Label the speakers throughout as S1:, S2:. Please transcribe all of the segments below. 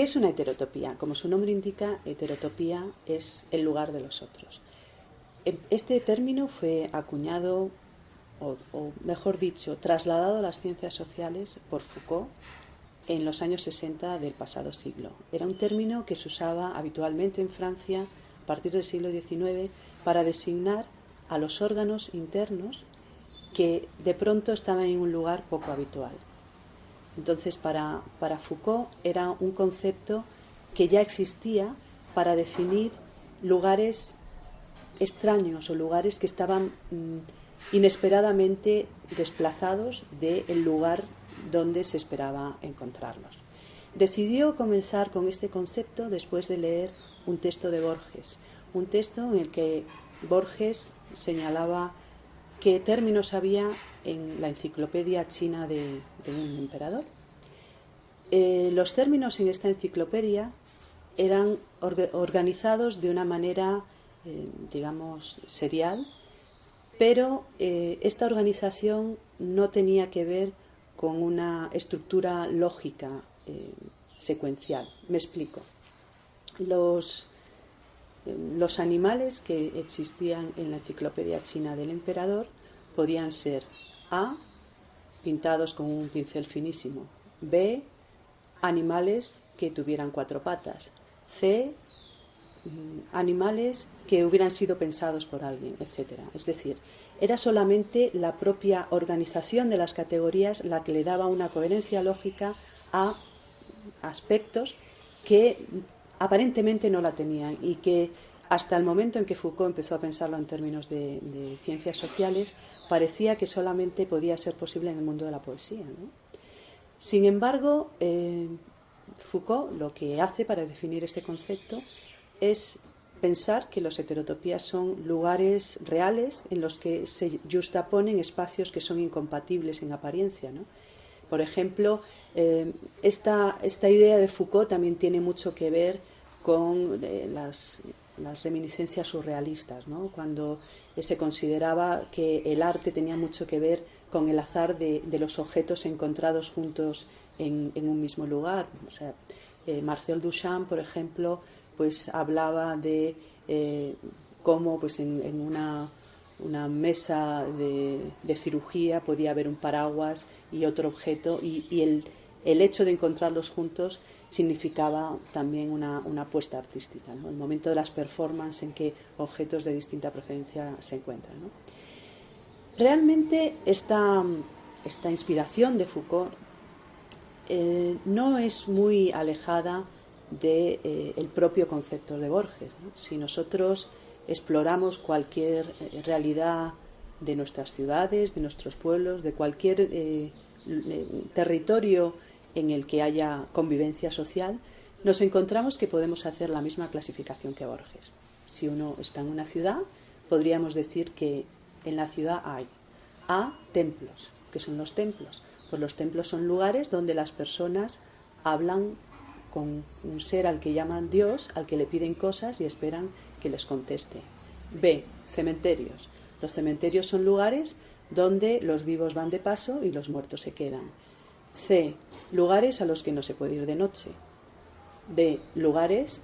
S1: ¿Qué es una heterotopía? Como su nombre indica, heterotopía es el lugar de los otros. Este término fue acuñado, o mejor dicho, trasladado a las ciencias sociales por Foucault en los años 60 del pasado siglo. Era un término que se usaba habitualmente en Francia a partir del siglo XIX para designar a los órganos internos que de pronto estaban en un lugar poco habitual. Entonces, para Foucault era un concepto que ya existía para definir lugares extraños o lugares que estaban inesperadamente desplazados del lugar donde se esperaba encontrarlos. Decidió comenzar con este concepto después de leer un texto de Borges, un texto en el que Borges señalaba qué términos había en la enciclopedia china de un emperador. Los términos en esta enciclopedia eran organizados de una manera, digamos, serial, pero esta organización no tenía que ver con una estructura lógica secuencial. Me explico. Los animales que existían en la enciclopedia china del emperador podían ser A, pintados con un pincel finísimo; B, animales que tuvieran 4 patas; C, animales que hubieran sido pensados por alguien, etc. Es decir, era solamente la propia organización de las categorías la que le daba una coherencia lógica a aspectos que aparentemente no la tenían y que hasta el momento en que Foucault empezó a pensarlo en términos de ciencias sociales parecía que solamente podía ser posible en el mundo de la poesía, ¿no? Sin embargo, Foucault lo que hace para definir este concepto es pensar que los heterotopías son lugares reales en los que se justaponen espacios que son incompatibles en apariencia, ¿no? Por ejemplo, esta idea de Foucault también tiene mucho que ver con las reminiscencias surrealistas, ¿no? Cuando se consideraba que el arte tenía mucho que ver con el azar de los objetos encontrados juntos en un mismo lugar. O sea, Marcel Duchamp, por ejemplo, pues hablaba de cómo pues en una mesa de cirugía podía haber un paraguas y otro objeto, y el hecho de encontrarlos juntos significaba también una apuesta artística, ¿no? El momento de las performances en que objetos de distinta procedencia se encuentran, ¿no? Realmente esta inspiración de Foucault no es muy alejada del propio concepto de Borges, ¿no? Si nosotros exploramos cualquier realidad de nuestras ciudades, de nuestros pueblos, de cualquier territorio en el que haya convivencia social, nos encontramos que podemos hacer la misma clasificación que Borges. Si uno está en una ciudad, podríamos decir que en la ciudad hay A, templos. ¿Qué son los templos? Pues los templos son lugares donde las personas hablan con un ser al que llaman Dios, al que le piden cosas y esperan que les conteste. B, cementerios. Los cementerios son lugares donde los vivos van de paso y los muertos se quedan. C, lugares a los que no se puede ir de noche. D, lugares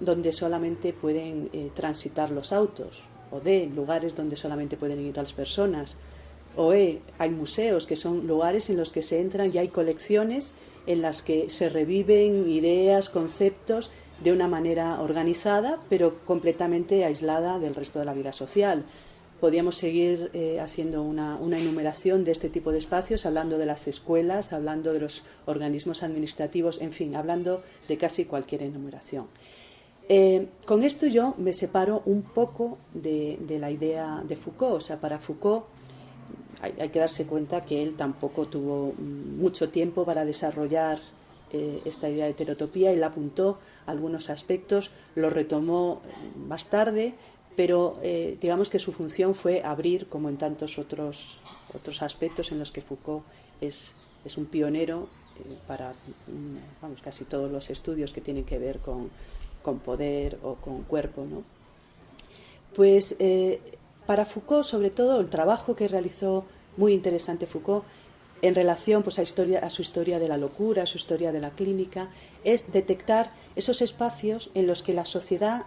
S1: donde solamente pueden transitar los autos. O D, lugares donde solamente pueden ir las personas. O E, hay museos, que son lugares en los que se entran y hay colecciones en las que se reviven ideas, conceptos de una manera organizada, pero completamente aislada del resto de la vida social. Podríamos seguir haciendo una enumeración de este tipo de espacios, hablando de las escuelas, hablando de los organismos administrativos, en fin, hablando de casi cualquier enumeración. Con esto yo me separo un poco de la idea de Foucault. O sea, para Foucault hay que darse cuenta que él tampoco tuvo mucho tiempo para desarrollar esta idea de heterotopía. Él apuntó algunos aspectos, lo retomó más tarde, pero digamos que su función fue abrir, como en tantos otros aspectos en los que Foucault es un pionero para casi todos los estudios que tienen que ver con poder o con cuerpo, ¿no? Pues para Foucault, sobre todo, el trabajo que realizó muy interesante Foucault en relación pues, a su historia de la locura, a su historia de la clínica, es detectar esos espacios en los que la sociedad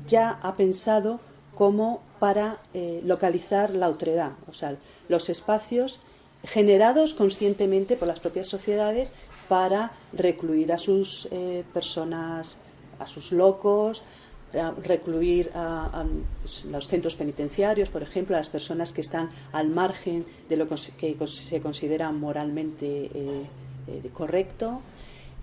S1: ya ha pensado como para localizar la otredad, o sea, los espacios generados conscientemente por las propias sociedades para recluir a sus personas, a sus locos, recluir a los centros penitenciarios, por ejemplo, a las personas que están al margen de lo que se considera moralmente correcto,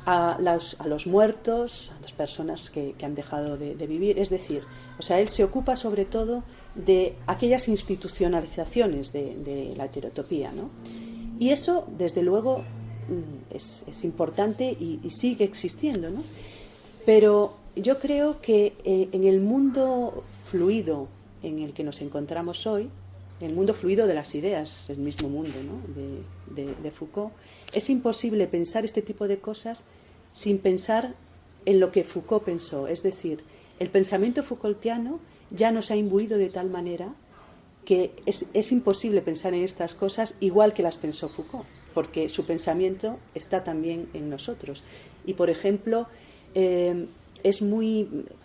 S1: a los muertos, a las personas que han dejado de vivir. Es decir, o sea, él se ocupa sobre todo de aquellas institucionalizaciones de la heterotopía, ¿no? Y eso, desde luego, es importante y sigue existiendo, ¿no? Pero yo creo que en el mundo fluido en el que nos encontramos hoy, el mundo fluido de las ideas, es el mismo mundo, ¿no?, de Foucault, es imposible pensar este tipo de cosas sin pensar en lo que Foucault pensó. Es decir, el pensamiento Foucaultiano ya nos ha imbuido de tal manera que es imposible pensar en estas cosas igual que las pensó Foucault, porque su pensamiento está también en nosotros. Y, por ejemplo,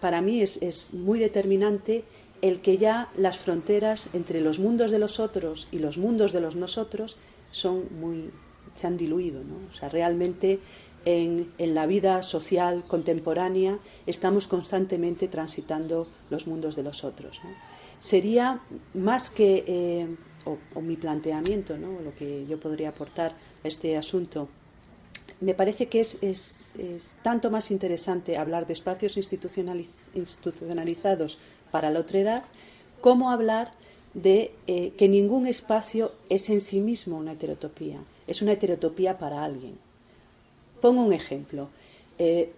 S1: para mí es muy determinante el que ya las fronteras entre los mundos de los otros y los mundos de los nosotros se han diluido, ¿no? O sea, realmente en la vida social contemporánea estamos constantemente transitando los mundos de los otros, ¿no? Sería más que, o mi planteamiento, ¿no?, lo que yo podría aportar a este asunto, me parece que es tanto más interesante hablar de espacios institucionalizados para la otredad, como hablar de que ningún espacio es en sí mismo una heterotopía, es una heterotopía para alguien. Pongo un ejemplo.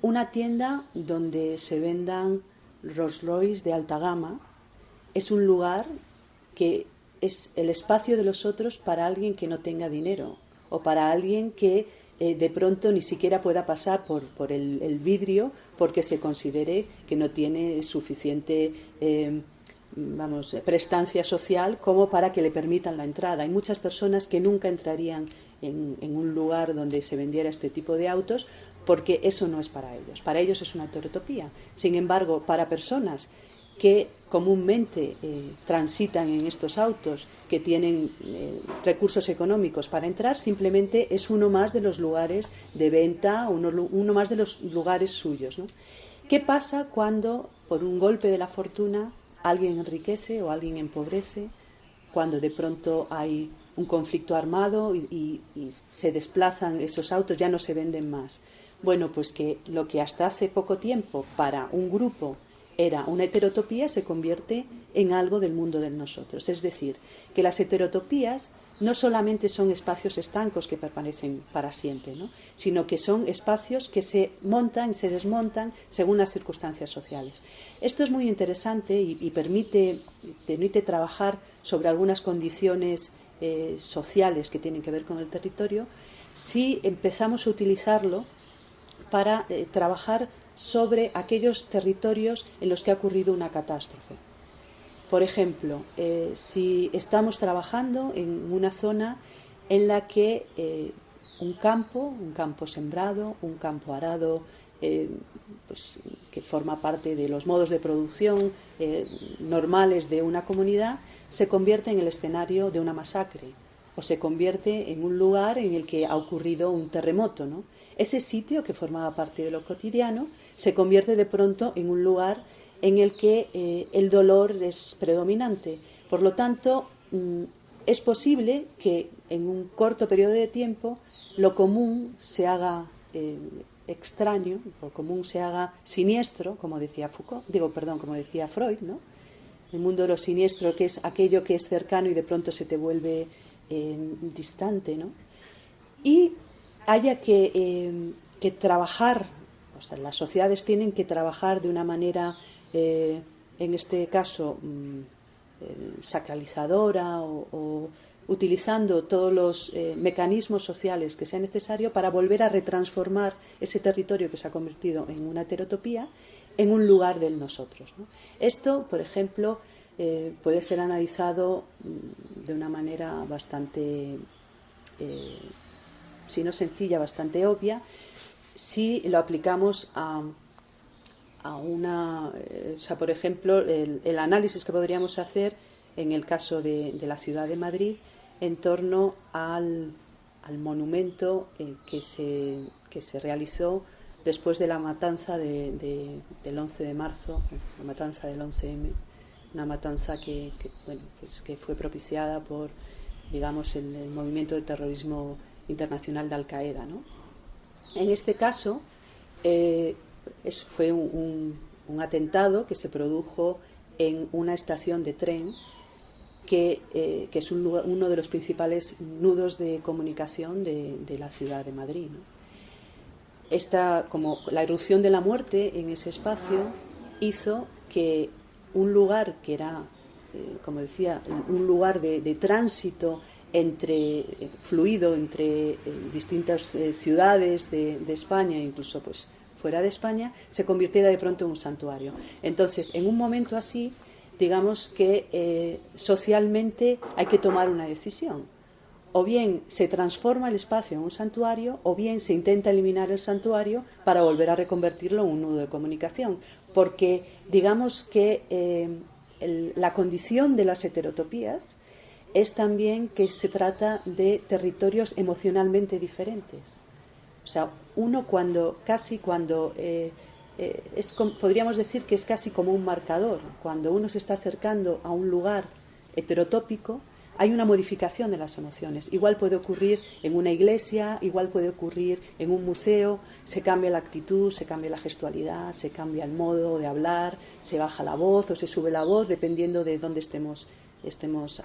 S1: Una tienda donde se vendan Rolls Royce de alta gama es un lugar que es el espacio de los otros para alguien que no tenga dinero, o para alguien que de pronto ni siquiera pueda pasar por el vidrio porque se considere que no tiene suficiente prestancia social como para que le permitan la entrada. Hay muchas personas que nunca entrarían en un lugar donde se vendiera este tipo de autos porque eso no es para ellos. Para ellos es una heterotopía. Sin embargo, para personas que comúnmente transitan en estos autos, que tienen recursos económicos para entrar, simplemente es uno más de los lugares de venta, uno más de los lugares suyos, ¿no? ¿Qué pasa cuando, por un golpe de la fortuna, alguien enriquece o alguien empobrece? Cuando de pronto hay un conflicto armado y se desplazan esos autos, ya no se venden más. Bueno, pues que lo que hasta hace poco tiempo para un grupo era una heterotopía se convierte en algo del mundo de nosotros. Es decir, que las heterotopías no solamente son espacios estancos que permanecen para siempre, ¿no?, sino que son espacios que se montan y se desmontan según las circunstancias sociales. Esto es muy interesante y permite trabajar sobre algunas condiciones sociales que tienen que ver con el territorio si empezamos a utilizarlo para trabajar sobre aquellos territorios en los que ha ocurrido una catástrofe. Por ejemplo, si estamos trabajando en una zona en la que un campo sembrado, un campo arado, pues, que forma parte de los modos de producción normales de una comunidad, se convierte en el escenario de una masacre o se convierte en un lugar en el que ha ocurrido un terremoto, ¿no? Ese sitio que formaba parte de lo cotidiano se convierte de pronto en un lugar en el que el dolor es predominante. Por lo tanto, es posible que en un corto periodo de tiempo lo común se haga extraño, lo común se haga siniestro, como decía como decía Freud, ¿no? El mundo de lo siniestro, que es aquello que es cercano y de pronto se te vuelve distante, ¿no? Y haya que trabajar, o sea, las sociedades tienen que trabajar de una manera, en este caso, sacralizadora o utilizando todos los mecanismos sociales que sea necesario para volver a retransformar ese territorio que se ha convertido en una heterotopía en un lugar del nosotros, ¿no? Esto, por ejemplo, puede ser analizado de una manera bastante si no sencilla, bastante obvia, si lo aplicamos a una... o sea, por ejemplo, el análisis que podríamos hacer en el caso de la ciudad de Madrid en torno al monumento que se realizó después de la matanza del 11 de marzo, la matanza del 11M, una matanza que fue propiciada por, digamos, el movimiento de terrorismo internacional de Al-Qaeda, ¿no? En este caso, fue un atentado que se produjo en una estación de tren que es uno de los principales nudos de comunicación de la ciudad de Madrid, ¿no? Como la irrupción de la muerte en ese espacio hizo que un lugar que era, como decía, un lugar de tránsito fluido entre distintas ciudades de España, incluso pues fuera de España, se convirtiera de pronto en un santuario. Entonces, en un momento así, digamos que socialmente hay que tomar una decisión. O bien se transforma el espacio en un santuario, o bien se intenta eliminar el santuario para volver a reconvertirlo en un nudo de comunicación. Porque digamos que la condición de las heterotopías es también que se trata de territorios emocionalmente diferentes. O sea, uno podríamos decir que es casi como un marcador. Cuando uno se está acercando a un lugar heterotópico, hay una modificación de las emociones. Igual puede ocurrir en una iglesia, igual puede ocurrir en un museo, se cambia la actitud, se cambia la gestualidad, se cambia el modo de hablar, se baja la voz o se sube la voz, dependiendo de dónde estemos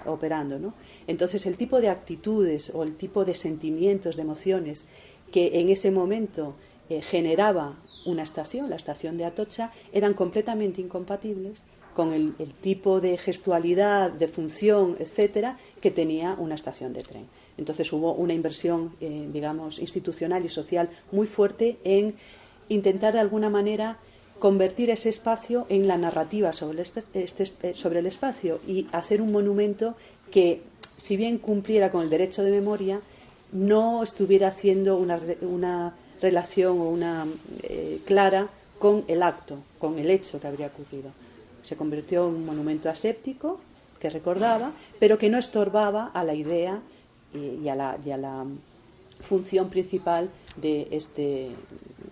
S1: operando, ¿no? Entonces, el tipo de actitudes o el tipo de sentimientos, de emociones que en ese momento generaba una estación, la estación de Atocha, eran completamente incompatibles con el tipo de gestualidad, de función, etcétera, que tenía una estación de tren. Entonces hubo una inversión, digamos, institucional y social muy fuerte en intentar de alguna manera convertir ese espacio en la narrativa sobre el espacio y hacer un monumento que, si bien cumpliera con el derecho de memoria, no estuviera haciendo una relación o una clara con el acto, con el hecho que habría ocurrido. Se convirtió en un monumento aséptico que recordaba, pero que no estorbaba a la idea y a la función principal de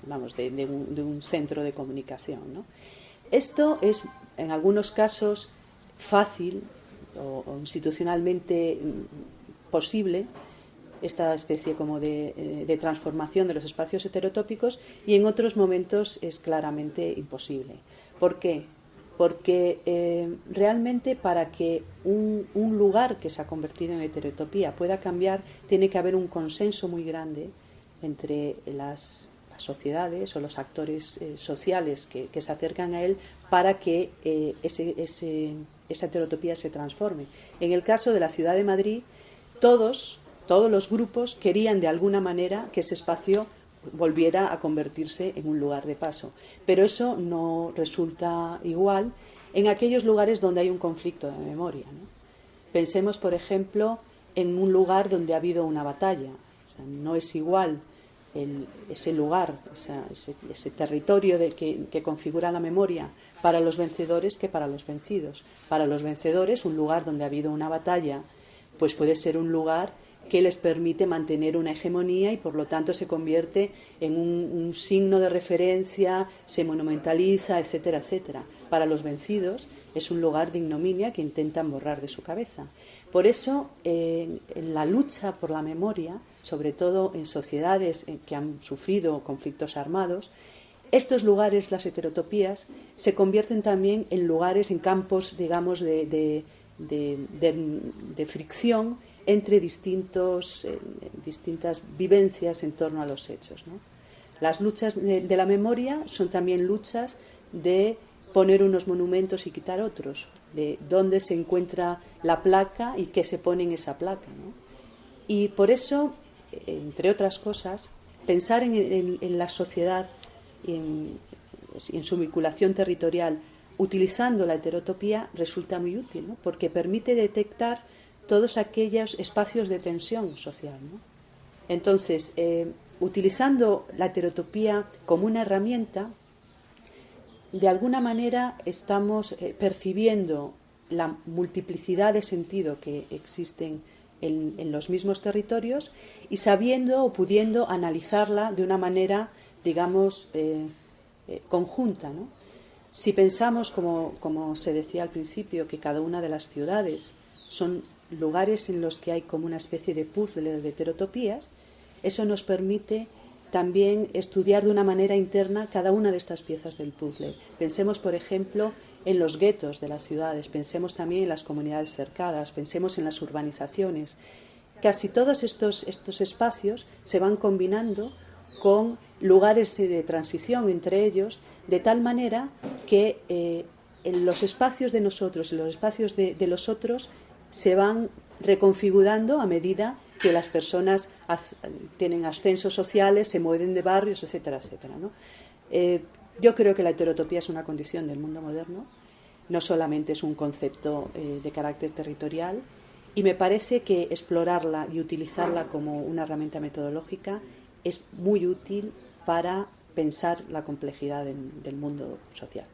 S1: de un centro de comunicación, ¿no? Esto es, en algunos casos, fácil o institucionalmente posible, esta especie como de transformación de los espacios heterotópicos, y en otros momentos es claramente imposible. ¿Por qué? Porque realmente para que un lugar que se ha convertido en heterotopía pueda cambiar, tiene que haber un consenso muy grande entre las sociedades o los actores sociales que se acercan a él para que esa heterotopía se transforme. En el caso de la ciudad de Madrid, todos los grupos querían de alguna manera que ese espacio volviera a convertirse en un lugar de paso. Pero eso no resulta igual en aquellos lugares donde hay un conflicto de memoria, ¿no? Pensemos, por ejemplo, en un lugar donde ha habido una batalla. O sea, no es igual ese lugar, ese territorio que configura la memoria para los vencedores que para los vencidos. Para los vencedores, un lugar donde ha habido una batalla, pues puede ser un lugar que les permite mantener una hegemonía y por lo tanto se convierte en un signo de referencia, se monumentaliza, etcétera, etcétera. Para los vencidos es un lugar de ignominia que intentan borrar de su cabeza. Por eso, en la lucha por la memoria, sobre todo en sociedades que han sufrido conflictos armados, estos lugares, las heterotopías, se convierten también en lugares, en campos, digamos, de fricción entre distintas vivencias en torno a los hechos, ¿no? Las luchas de la memoria son también luchas de poner unos monumentos y quitar otros, de dónde se encuentra la placa y qué se pone en esa placa, ¿no? Y por eso, entre otras cosas, pensar en la sociedad y en su vinculación territorial utilizando la heterotopía resulta muy útil, ¿no? Porque permite detectar todos aquellos espacios de tensión social, ¿no? Entonces, utilizando la heterotopía como una herramienta, de alguna manera estamos percibiendo la multiplicidad de sentido que existen en los mismos territorios y sabiendo o pudiendo analizarla de una manera, digamos, conjunta, ¿no? Si pensamos, como se decía al principio, que cada una de las ciudades son lugares en los que hay como una especie de puzzle de heterotopías, eso nos permite también estudiar de una manera interna cada una de estas piezas del puzzle. Pensemos, por ejemplo, en los guetos de las ciudades, pensemos también en las comunidades cercadas, pensemos en las urbanizaciones. Casi todos estos espacios se van combinando con lugares de transición entre ellos, de tal manera que en los espacios de nosotros y los espacios de los otros se van reconfigurando a medida que las personas tienen ascensos sociales, se mueven de barrios, etcétera, etcétera, ¿no? Yo creo que la heterotopía es una condición del mundo moderno, no solamente es un concepto de carácter territorial, y me parece que explorarla y utilizarla como una herramienta metodológica es muy útil para pensar la complejidad del mundo social.